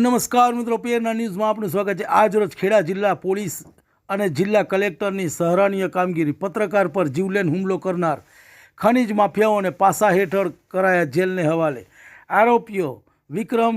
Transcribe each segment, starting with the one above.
નમસ્કાર મિત્રો, પીએનઆર ન્યૂઝમાં આપનું સ્વાગત છે। આજ રોજ ખેડા જિલ્લા પોલીસ અને જિલ્લા કલેક્ટરની સરાહનીય કામગીરી। પત્રકાર પર જીવલેણ હુમલો કરનાર ખનીજ માફિયાઓને પાસા હેઠળ કરાયા જેલને હવાલે। આરોપીઓ વિક્રમ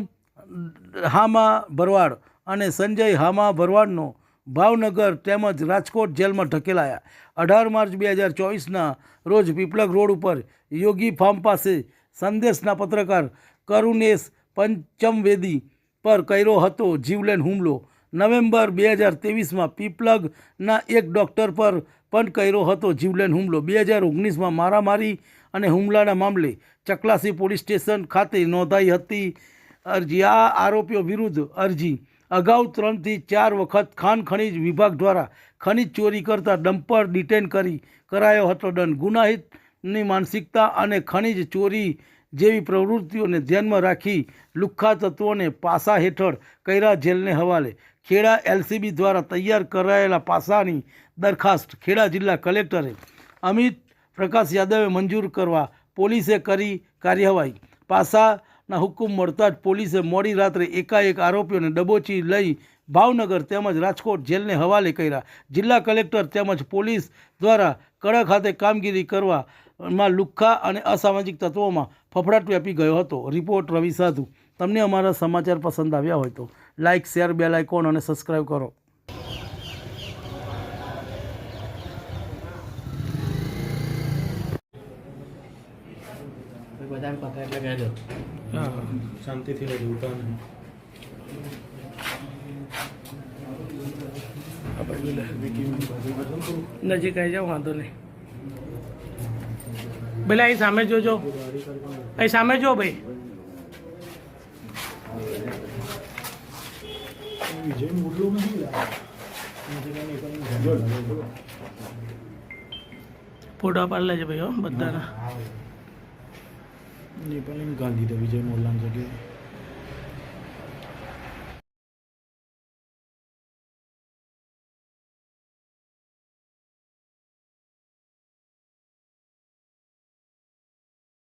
હામા ભરવાડ અને સંજય હામા ભરવાડનો ભાવનગર તેમજ રાજકોટ જેલમાં ઢકેલાયા। 18 માર્ચ 2024ના રોજ પીપલગ રોડ ઉપર યોગી ફાર્મ પાસે સંદેશના પત્રકાર કરુણેશ પંચમવેદી પર કર્યો હતો જીવલેણ હુમલો। નવેમ્બર 2023માં પીપલગના એક ડૉક્ટર પર પણ કર્યો હતો જીવલેણ હુમલો। 2019માં મારામારી અને હુમલાના મામલે ચકલાસી પોલીસ સ્ટેશન ખાતે નોંધાઈ હતી અરજી। આ આરોપીઓ વિરુદ્ધ અરજી અગાઉ 3 થી 4 વખત ખાણ ખનીજ વિભાગ દ્વારા ખનીજ ચોરી કરતા ડમ્પર ડિટેન કરી કરાયો હતો દંડ। ગુનાહિતની માનસિકતા અને ખનીજ ચોરી જેવી પ્રવૃત્તિઓને ધ્યાનમાં રાખી લુખ્ખા તત્વોને પાસા હેઠળ કર્યા જેલને હવાલે। ખેડા એલસીબી દ્વારા તૈયાર કરાયેલા પાસાની દરખાસ્ત ખેડા જિલ્લા કલેક્ટરે અમિત પ્રકાશ યાદવે મંજૂર કરવા પોલીસે કરી કાર્યવાહી। પાસાના હુકમ મળતા જ પોલીસે મોડી રાત્રે એકાએક આરોપીઓને દબોચી લઈ ભાવનગર તેમજ રાજકોટ જેલને હવાલે કર્યા। જિલ્લા કલેક્ટર તેમજ પોલીસ દ્વારા કડક હાથે કામગીરી કરવામાં લુખ્ખા અને અસામાજિક તત્વોમાં ફફડાટ વ્યાપી ગયો હતો। રિપોર્ટ રવિ સાધુ। તમને અમારા સમાચાર પસંદ આવ્યા હોય તો લાઇક, શેર, બેલ આઇકોન અને સબસ્ક્રાઈબ કરો। શાંતિથી રહેજો, ઉતાવળ નહીં। નજીક આવી જાઓ, વાંધો નહીં। પેલા અહીં સામે જોજો, અહીં સામે જો ભાઈ। ફોટો પાડી લેજો ભાઈ, હો બધાના। नेपाली गांधी विजय मोल्ला जगह